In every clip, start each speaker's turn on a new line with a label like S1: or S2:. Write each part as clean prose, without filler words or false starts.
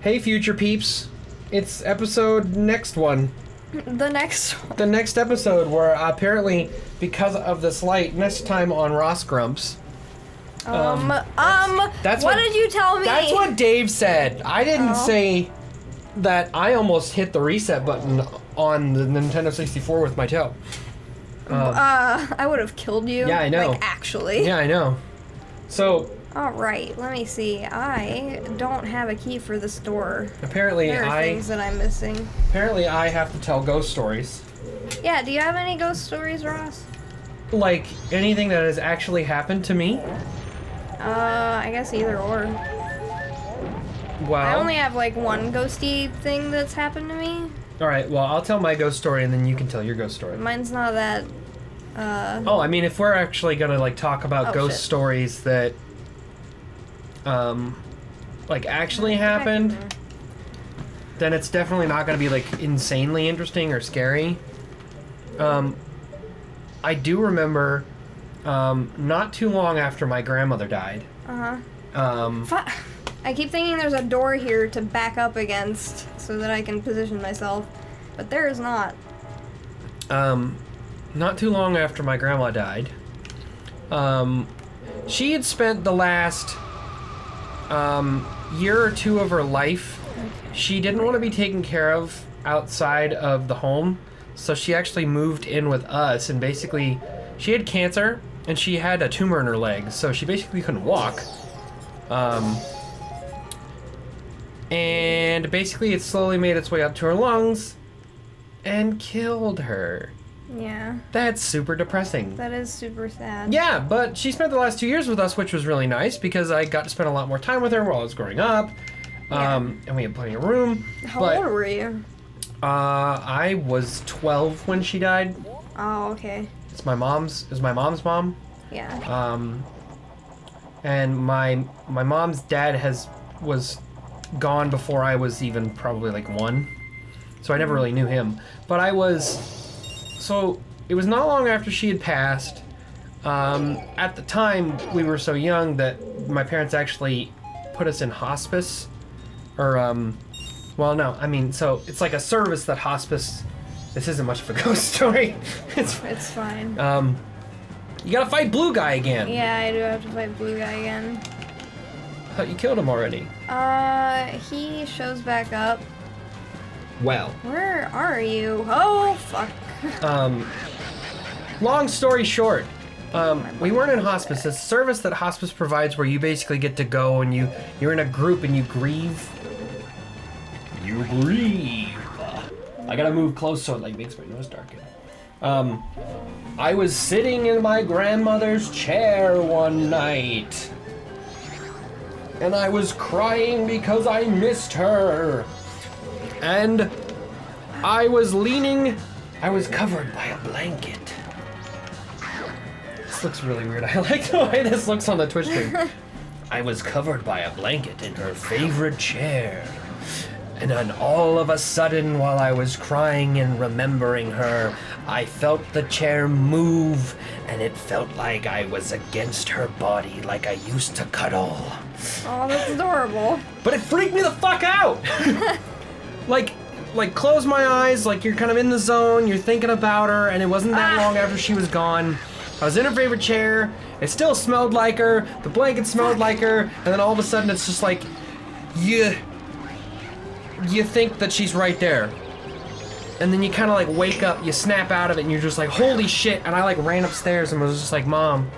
S1: Hey, future peeps. It's episode next one.
S2: The next one.
S1: The next episode where apparently, because of this light, next time on Ross Grumps.
S2: That's what did you tell me?
S1: That's what Dave said. I didn't say that. I almost hit the reset button on the Nintendo 64 with my toe.
S2: I would have killed you.
S1: Yeah, I know.
S2: Like, actually.
S1: Yeah, I know. So...
S2: Alright, let me see. I don't have a key for this door.
S1: Apparently,
S2: there are things that I'm missing.
S1: Apparently, I have to tell ghost stories.
S2: Yeah, do you have any ghost stories, Ross?
S1: Like, anything that has actually happened to me?
S2: I guess either or.
S1: Wow.
S2: I only have, like, one ghosty thing that's happened to me.
S1: Alright, well, I'll tell my ghost story and then you can tell your ghost story.
S2: Mine's not that,
S1: Oh, I mean, if we're actually gonna, like, talk about ghost stories that... like actually happened, then it's definitely not going to be like insanely interesting or scary. I do remember not too long after my grandmother died.
S2: I keep thinking there's a door here to back up against so that I can position myself, but there is not.
S1: Not too long after my grandma died, she had spent the last year or two of her life, she didn't want to be taken care of outside of the home, so she actually moved in with us, and basically she had cancer and she had a tumor in her leg, so she basically couldn't walk. And basically it slowly made its way up to her lungs and killed her.
S2: Yeah.
S1: That's super depressing.
S2: That is super sad.
S1: Yeah, but she spent the last 2 years with us, which was really nice because I got to spend a lot more time with her while I was growing up. And we had plenty of room.
S2: How old were you?
S1: I was 12 when she died.
S2: Oh, okay.
S1: It was my mom's mom.
S2: Yeah.
S1: And my mom's dad was gone before I was even probably like 1. So I never really knew him. But so it was not long after she had passed. At the time, we were so young that my parents actually put us in hospice. Or, well, no, I mean, so it's like a service that hospice... This isn't much of a ghost story.
S2: It's fine.
S1: You gotta fight Blue Guy again.
S2: Yeah, I do have to fight Blue Guy again.
S1: I thought you killed him already.
S2: He shows back up.
S1: Well.
S2: Where are you? Oh, fuck.
S1: Long story short, we weren't in hospice. It's a service that hospice provides where you basically get to go and you're in a group and you grieve. You grieve. I gotta move close so it like makes my nose darken. I was sitting in my grandmother's chair one night. And I was crying because I missed her. And I was covered by a blanket. This looks really weird. I like the way this looks on the Twitch stream. I was covered by a blanket in her favorite chair. And then all of a sudden, while I was crying and remembering her, I felt the chair move, and it felt like I was against her body like I used to cuddle.
S2: Oh, that's adorable.
S1: But it freaked me the fuck out! Like close my eyes, like you're kind of in the zone, you're thinking about her, and it wasn't that long after she was gone. I was in her favorite chair, it still smelled like her, the blanket smelled like her, and then all of a sudden it's just like, you think that she's right there. And then you kind of like wake up, you snap out of it, and you're just like, holy shit, and I like ran upstairs and was just like, Mom.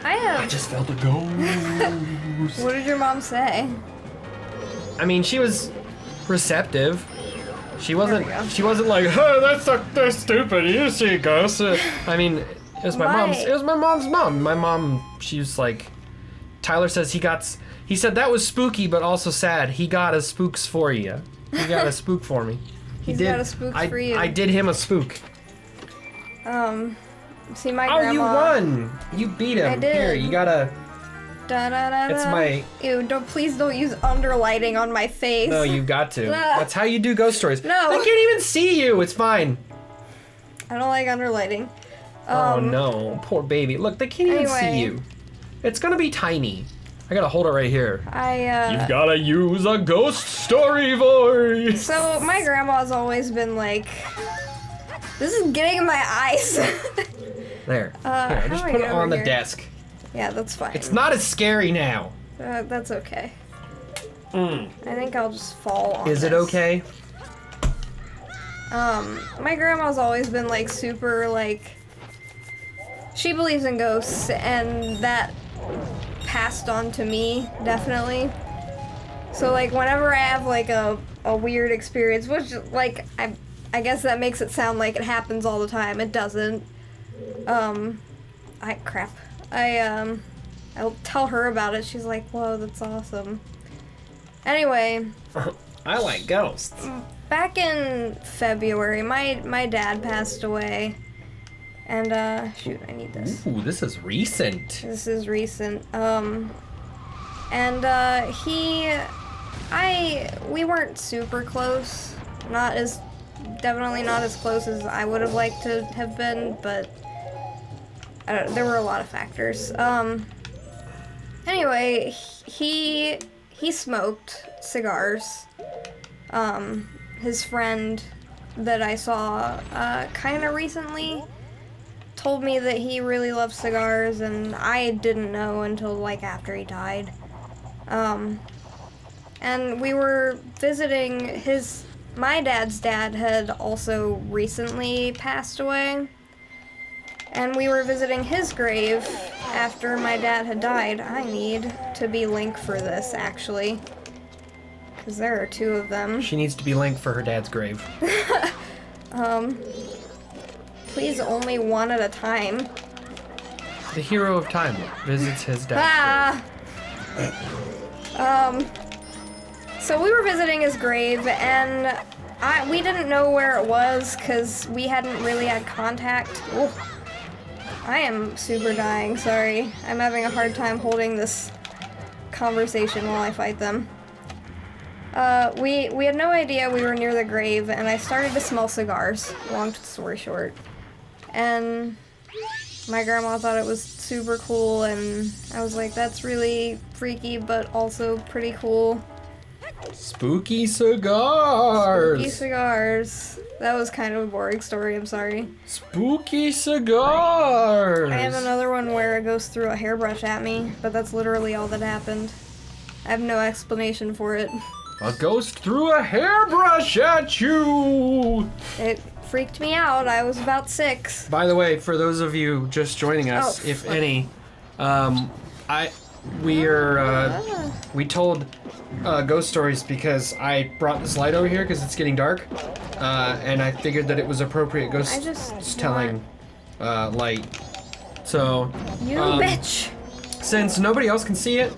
S1: I just felt a ghost.
S2: What did your mom say?
S1: I mean, she was receptive. She wasn't like, oh, that's stupid. You see ghosts. I mean, it was my mom's mom. My mom, she was like, Tyler says he said that was spooky but also sad. He got a spooks for you. He got a spook for me.
S2: He's got a spook for you.
S1: I did him a spook.
S2: See, my grandma...
S1: Oh, you won! You beat him.
S2: I did.
S1: Here, you gotta...
S2: Da-da-da-da.
S1: It's my...
S2: Ew, please don't use underlighting on my face.
S1: No, you got to. That's how you do ghost stories.
S2: No.
S1: They can't even see you. It's fine.
S2: I don't like underlighting.
S1: Oh no, poor baby. Look, they can't even see you. It's gonna be tiny. I gotta hold it right here. You've gotta use a ghost story voice.
S2: So my grandma's always been like, this is getting in my eyes.
S1: There. Here, just put it on the desk.
S2: Yeah, that's fine.
S1: It's not as scary now.
S2: That's okay. I think I'll just fall on
S1: Is it okay?
S2: My grandma's always been like super like, she believes in ghosts, and that passed on to me, definitely. So like whenever I have like a weird experience, which like I guess that makes it sound like it happens all the time. It doesn't. I'll tell her about it. She's like, whoa, that's awesome. Anyway.
S1: I like ghosts.
S2: Back in February, my dad passed away. And, shoot, I need this.
S1: Ooh, this is recent.
S2: This is recent. We weren't super close. Definitely not as close as I would have liked to have been, but there were a lot of factors. Anyway, he smoked cigars. His friend that I saw, kind of recently told me that he really loved cigars, and I didn't know until like after he died. And we were visiting my dad's dad had also recently passed away, and we were visiting his grave after my dad had died. I need to be Link for this, actually, because there are two of them.
S1: She needs to be Link for her dad's grave.
S2: Please, only one at a time.
S1: The hero of time visits his dad's grave.
S2: So we were visiting his grave, and we didn't know where it was because we hadn't really had contact. Ooh. I am super dying, sorry. I'm having a hard time holding this conversation while I fight them. We had no idea we were near the grave, and I started to smell cigars, long story short. And my grandma thought it was super cool, and I was like, that's really freaky, but also pretty cool.
S1: Spooky cigars!
S2: Spooky cigars. That was kind of a boring story, I'm sorry.
S1: Spooky cigars!
S2: I have another one where a ghost threw a hairbrush at me, but that's literally all that happened. I have no explanation for it.
S1: A ghost threw a hairbrush at you!
S2: It freaked me out. I was about 6.
S1: By the way, for those of you just joining us, if any, we told ghost stories because I brought this light over here because it's getting dark, and I figured that it was appropriate ghost telling light. So,
S2: you bitch!
S1: Since nobody else can see it,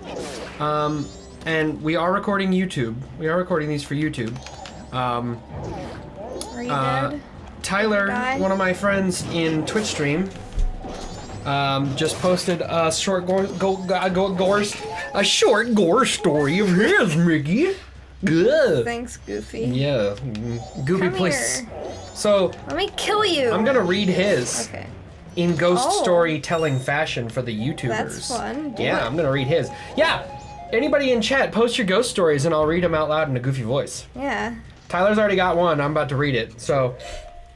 S1: and we are recording YouTube. We are recording these for YouTube.
S2: Are you dead?
S1: Tyler, one of my friends in Twitch stream, just posted a short gore story of his, Mickey. Ugh.
S2: Thanks, Goofy.
S1: Yeah, Goofy, please. So
S2: let me kill you.
S1: I'm gonna read his.
S2: Okay.
S1: In ghost storytelling fashion for the YouTubers.
S2: That's fun.
S1: I'm gonna read his. Yeah. Anybody in chat, post your ghost stories and I'll read them out loud in a goofy voice.
S2: Yeah.
S1: Tyler's already got one. I'm about to read it. So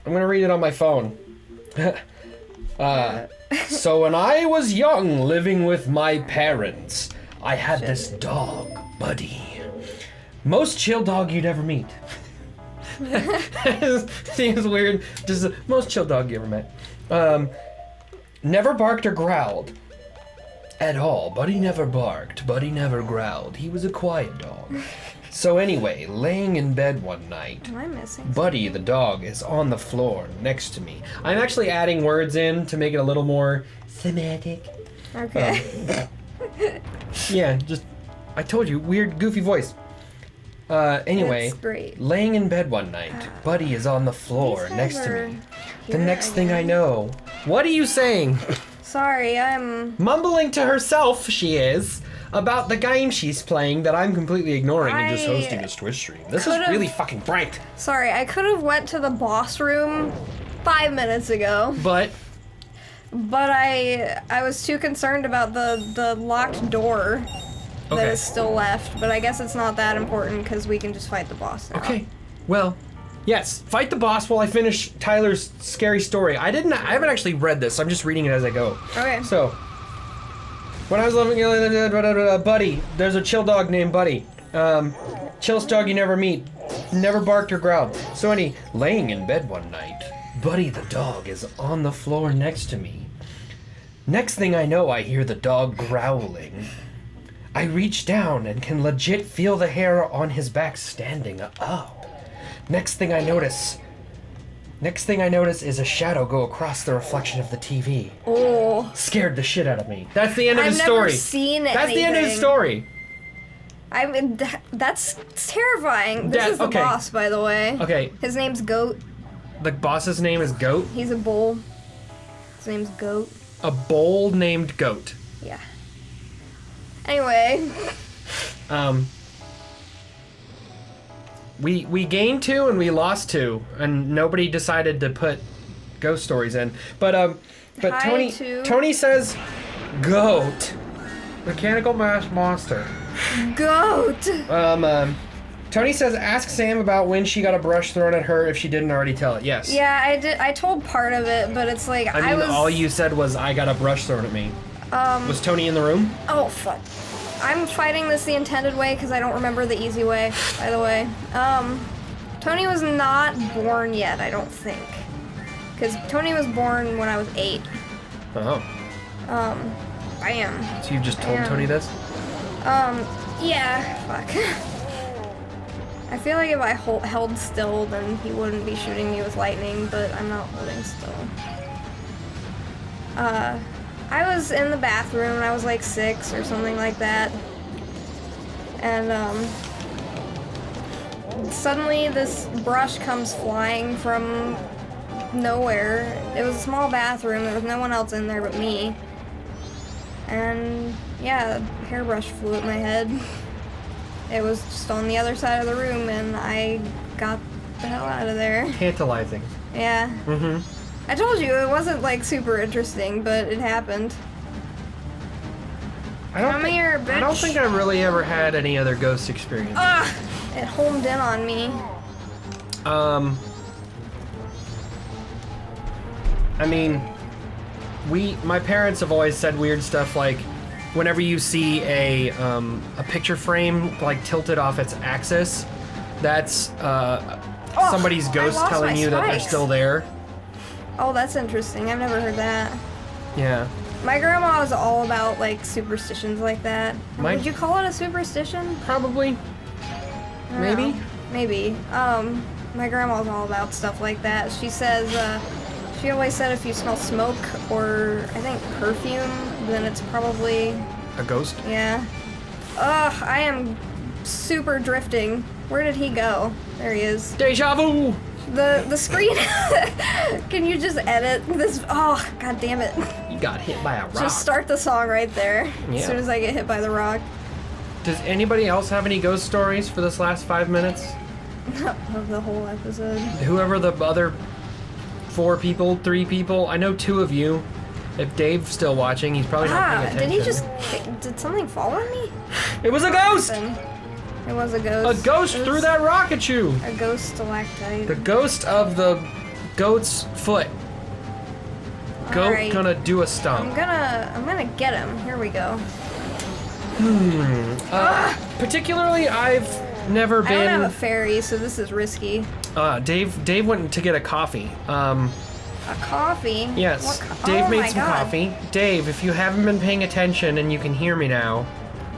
S1: I'm gonna read it on my phone. So when I was young, living with my parents, I had this dog, Buddy. Most chill dog you'd ever meet. Seems weird. Just the most chill dog you ever met. Never barked or growled. At all. Buddy never barked. Buddy never growled. He was a quiet dog. So anyway, laying in bed one night,
S2: Am I missing?
S1: Buddy, the dog, is on the floor next to me. I'm actually adding words in to make it a little more thematic.
S2: Okay.
S1: Yeah, just, I told you, weird, goofy voice. Anyway,
S2: That's great.
S1: laying in bed one night, Buddy is on the floor next to me. The
S2: here
S1: next thing I
S2: again.
S1: know, what are you saying?
S2: Sorry, I'm...
S1: Mumbling to herself, she is, about the game she's playing that I'm completely ignoring and just hosting a Twitch stream. This is really fucking bright.
S2: Sorry, I could have went to the boss room 5 minutes ago.
S1: But
S2: but I was too concerned about the locked door that
S1: Okay.
S2: is still left. But I guess it's not that important because we can just fight the boss now.
S1: Okay. Well, yes. Fight the boss while I finish Tyler's scary story. I haven't actually read this. I'm just reading it as I go.
S2: Okay.
S1: So, when I was living in Buddy, there's a chill dog named Buddy. Chillest dog you never meet. Never barked or growled. So laying in bed one night, Buddy the dog is on the floor next to me. Next thing I know, I hear the dog growling. I reach down and can legit feel the hair on his back standing up. Next thing I notice is a shadow go across the reflection of the TV.
S2: Oh.
S1: Scared the shit out of me. That's the end of
S2: I've
S1: his
S2: never
S1: story.
S2: seen
S1: That's the end of his
S2: anything.
S1: story.
S2: I mean, that's terrifying. This is the
S1: okay.
S2: boss, by the way.
S1: Okay,
S2: His name's Goat.
S1: the boss's name is Goat.
S2: He's a bull. His name's Goat.
S1: A bull named Goat.
S2: Yeah. Anyway.
S1: We gained 2 and we lost 2, and nobody decided to put ghost stories in. But
S2: Hi, two.
S1: Tony says, Goat, mechanical mass monster.
S2: Goat!
S1: Tony says, ask Sam about when she got a brush thrown at her if she didn't already tell it. Yes.
S2: Yeah, I did. I told part of it, but it's like
S1: I mean,
S2: was.
S1: all you said was, I got a brush thrown at me. Was Tony in the room?
S2: Oh fuck! I'm fighting this the intended way because I don't remember the easy way. By the way, Tony was not born yet. I don't think, because Tony was born when I was 8.
S1: Oh.
S2: I am.
S1: So you just told
S2: Yeah.
S1: Tony this?
S2: Yeah. Fuck. I feel like if I held still, then he wouldn't be shooting me with lightning, but I'm not holding still. I was in the bathroom, and I was like 6 or something like that. And, suddenly this brush comes flying from nowhere. It was a small bathroom, there was no one else in there but me. And, yeah, a hairbrush flew at my head. It was just on the other side of the room, and I got the hell out of there.
S1: Tantalizing.
S2: Yeah.
S1: Mm-hmm.
S2: I told you, it wasn't, like, super interesting, but it happened. Come here, bitch.
S1: I don't think I really ever had any other ghost experience.
S2: Ah! It homed in on me.
S1: I mean, my parents have always said weird stuff like, whenever you see a picture frame like tilted off its axis, that's somebody's
S2: I
S1: ghost
S2: lost
S1: telling
S2: my
S1: you that they're
S2: spikes.
S1: still there.
S2: Oh, that's interesting. I've never heard that.
S1: Yeah.
S2: My grandma was all about, like, superstitions like that.
S1: My-
S2: Would you call it a superstition?
S1: Probably.
S2: I don't
S1: Maybe.
S2: know. Maybe. My grandma's all about stuff like that. She says, she always said if you smell smoke or, I think, perfume, then it's probably,
S1: A ghost?
S2: yeah. Ugh, I am super drifting. Where did he go? There he is.
S1: Deja vu!
S2: The screen. Can you just edit this? Oh, god damn it.
S1: You got hit by a rock.
S2: Just start the song right there.
S1: Yeah.
S2: As soon as I get hit by the rock.
S1: Does anybody else have any ghost stories for this last 5 minutes?
S2: Of the whole episode.
S1: Whoever the other 4 people, 3 people, I know 2 of you. If Dave's still watching, he's probably not paying attention.
S2: Did he just... Did something fall on me?
S1: It was a ghost!
S2: It was a ghost.
S1: A ghost
S2: It was
S1: threw that rock at you!
S2: A ghost stalactite.
S1: The ghost of the goat's foot. Goat
S2: Alright.
S1: gonna do a
S2: I'm
S1: stomp.
S2: gonna get him. Here we go.
S1: Particularly, I've never
S2: I don't have a
S1: been.
S2: fairy, so this is risky.
S1: Dave went to get a coffee.
S2: A coffee?
S1: Yes,
S2: What
S1: Dave
S2: oh
S1: made
S2: my
S1: some
S2: God.
S1: coffee. Dave, if you haven't been paying attention and you can hear me now,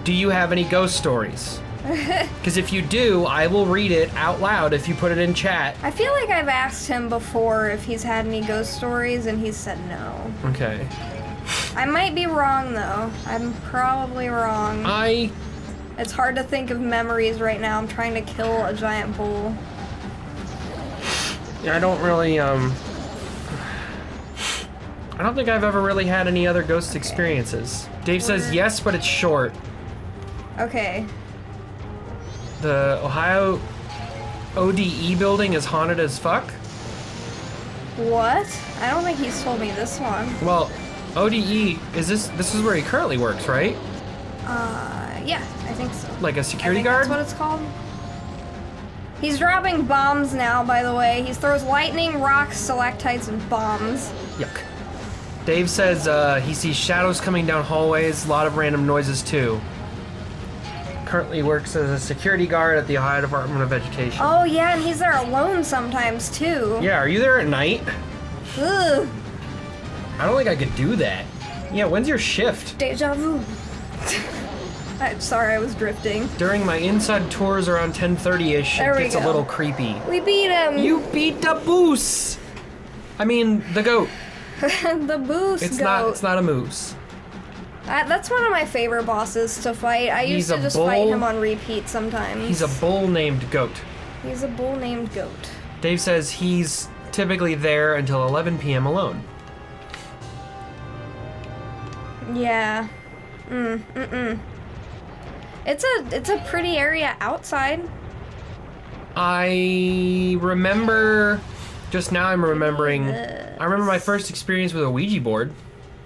S1: do you have any ghost stories? Because if you do, I will read it out loud if you put it in chat.
S2: I feel like I've asked him before if he's had any ghost stories, and he's said no.
S1: Okay.
S2: I might be wrong, though. I'm probably wrong. It's hard to think of memories right now. I'm trying to kill a giant bull.
S1: I don't really, I don't think I've ever really had any other ghost experiences. Dave says yes, but it's short.
S2: Okay.
S1: The Ohio ODE building is haunted as fuck.
S2: What? I don't think he's told me this one.
S1: Well, ODE, is this is where he currently works, right?
S2: Yeah, I think so.
S1: Like a security
S2: I think
S1: guard?
S2: that's what it's called. He's dropping bombs now, by the way. He throws lightning, rocks, stalactites, and bombs.
S1: Yuck. Dave says he sees shadows coming down hallways, a lot of random noises too. Currently works as a security guard at the Ohio Department of Education.
S2: Oh yeah, and he's there alone sometimes too.
S1: Yeah, are you there at night?
S2: Ugh.
S1: I don't think I could do that. Yeah, when's your shift?
S2: Deja vu. I'm sorry, I was drifting.
S1: During my inside tours around 10:30ish,
S2: There
S1: it
S2: we
S1: gets a
S2: go.
S1: little creepy.
S2: We beat him.
S1: You beat the boos. I mean, the goat.
S2: The boost
S1: It's
S2: goat.
S1: not a moose.
S2: That's one of my favorite bosses to fight. I used
S1: He's
S2: to
S1: a
S2: just
S1: bull.
S2: fight him on repeat sometimes.
S1: He's a bull named Goat.
S2: He's a bull named Goat.
S1: Dave says he's typically there until 11 p.m. alone.
S2: Yeah. It's a pretty area outside.
S1: I remember, just now I'm remembering, I remember my first experience with a Ouija board.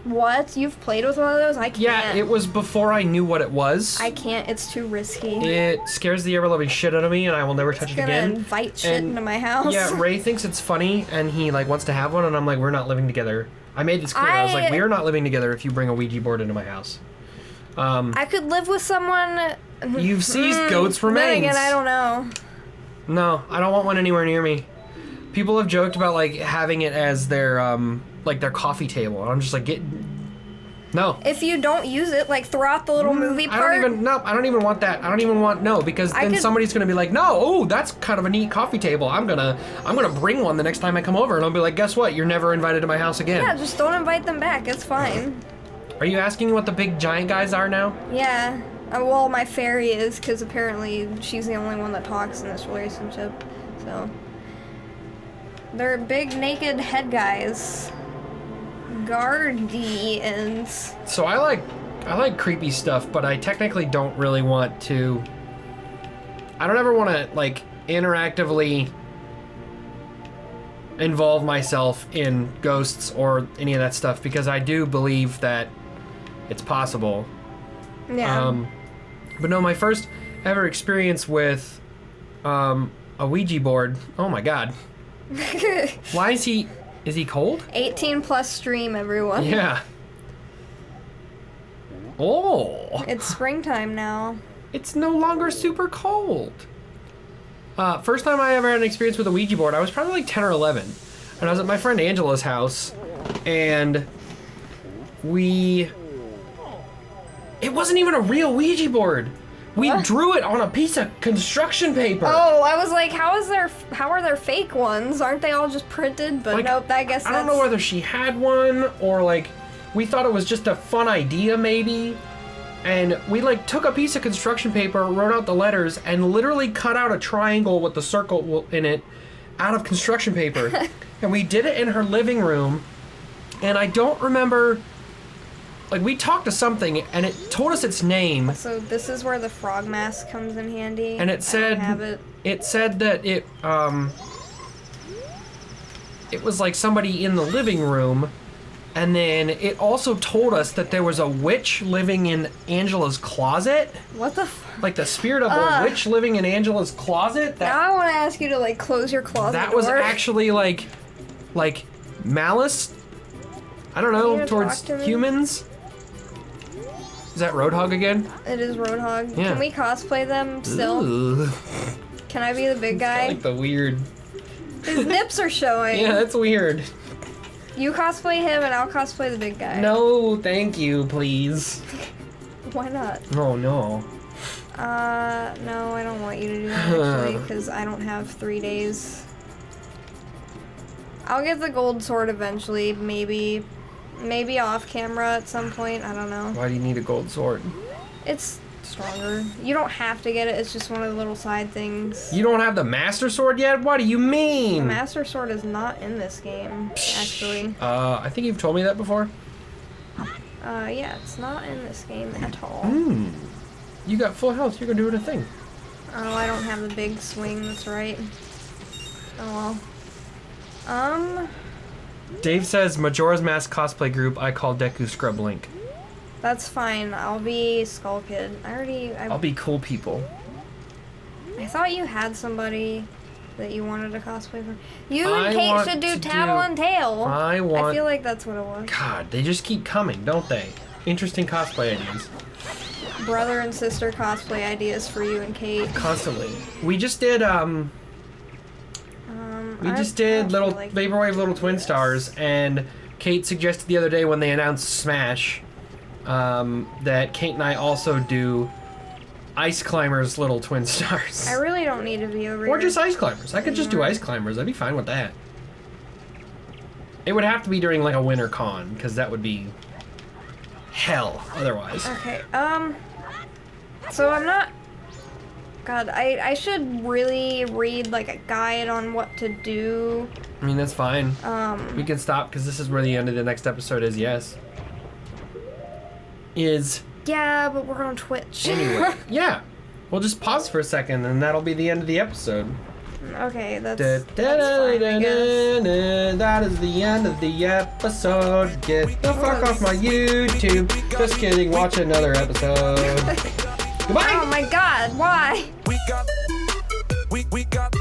S2: What? You've played with one of those? I can't.
S1: Yeah, it was before I knew what it was.
S2: I can't. It's too risky.
S1: It scares the ever-loving shit out of me, and I will never touch
S2: It's
S1: it
S2: gonna
S1: again.
S2: invite shit
S1: And-
S2: into my house.
S1: Yeah, Ray thinks it's funny, and he like wants to have one, and I'm like, we're not living together. I made this clear. I was like, we are not living together if you bring a Ouija board into my house.
S2: I could live with someone.
S1: You've seized goat's remains.
S2: Then again, I don't know.
S1: No, I don't want one anywhere near me. People have joked about like having it as their like their coffee table, and I'm just like, no.
S2: If you don't use it, like throughout the little movie part.
S1: I don't even want that. I don't even want because then somebody's gonna be like, no, oh, that's kind of a neat coffee table. I'm gonna bring one the next time I come over, and I'll be like, guess what? You're never invited to my house again.
S2: Yeah, just don't invite them back. It's fine.
S1: Are you asking what the big giant guys are now?
S2: Yeah. Well, my fairy is, because apparently she's the only one that talks in this relationship. So. They're big naked head guys. Guardians.
S1: So I like creepy stuff, but I technically don't really want to. I don't ever want to like interactively involve myself in ghosts or any of that stuff because I do believe that it's possible.
S2: Yeah.
S1: But no, my first ever experience with a Ouija board. Oh my god. Why is he cold?
S2: 18 plus stream, everyone.
S1: Yeah. Oh.
S2: It's springtime now.
S1: It's no longer super cold. First time I ever had an experience with a Ouija board, I was probably like 10 or 11. And I was at my friend Angela's house, and it wasn't even a real Ouija board. We drew it on a piece of construction paper.
S2: Oh, I was like, how are there fake ones? Aren't they all just printed? But
S1: Like,
S2: nope, I guess
S1: I don't know whether she had one or like we thought it was just a fun idea maybe. And we like took a piece of construction paper, wrote out the letters, and literally cut out a triangle with the circle in it out of construction paper. And we did it in her living room. And I don't remember, like we talked to something and it told us its name.
S2: So this is where the frog mask comes in handy.
S1: And it said,
S2: I don't have it.
S1: It said that it was like somebody in the living room. And then it also told us that there was a witch living in Angela's closet.
S2: What the
S1: Like the spirit of a witch living in Angela's closet.
S2: now I want to ask you to like close your closet
S1: That
S2: door.
S1: was actually like malice. I don't
S2: Can
S1: know,
S2: you
S1: towards
S2: talk to me?
S1: humans. Is that Roadhog again?
S2: It is Roadhog.
S1: Yeah.
S2: Can we cosplay them still?
S1: Ugh.
S2: Can I be the big guy?
S1: Like the weird.
S2: His nips are showing.
S1: Yeah, that's weird.
S2: You cosplay him and I'll cosplay the big guy.
S1: No, thank you, please.
S2: Why not?
S1: Oh no.
S2: No, I don't want you to do that actually, because I don't have 3 days. I'll get the gold sword eventually, maybe off camera at some point, I don't know.
S1: Why do you need a gold sword?
S2: It's stronger. You don't have to get it, it's just one of the little side things.
S1: You don't have the Master Sword yet? What do you mean?
S2: The Master Sword is not in this game, actually.
S1: I think you've told me that before.
S2: Yeah, it's not in this game at all.
S1: You got full health, you're gonna do it a thing.
S2: Oh, I don't have the big swing, that's right. Oh well.
S1: Dave says Majora's Mask cosplay group I call Deku Scrub Link.
S2: That's fine. I'll be Skull Kid.
S1: I'll be cool people.
S2: I thought you had somebody that you wanted to cosplay for. You and
S1: I
S2: Kate
S1: want
S2: should do
S1: to
S2: Tattle and Tail.
S1: I
S2: feel like that's what it was.
S1: God, they just keep coming, don't they? Interesting cosplay ideas.
S2: Brother and sister cosplay ideas for you and Kate.
S1: Constantly. We just did little
S2: like
S1: Vaporwave Little Twin Stars, and Kate suggested the other day when they announced Smash that Kate and I also do Ice Climbers Little Twin Stars.
S2: I really don't need to be over
S1: Or
S2: here.
S1: just Ice Climbers. I could just do Ice Climbers. I'd be fine with that. It would have to be during like a winter con, because that would be hell otherwise.
S2: Okay, so I'm not... God, I should really read like a guide on what to do.
S1: I mean, that's fine. We can stop, because this is where the end of the next episode is, yes.
S2: Yeah, but we're on Twitch.
S1: Anyway, yeah. We'll just pause for a second, and that'll be the end of the episode.
S2: Okay, that's fine, I guess.
S1: That is the end of the episode. Get the fuck off my YouTube. Just kidding, watch another episode. Goodbye!
S2: Oh my god, why?
S3: We got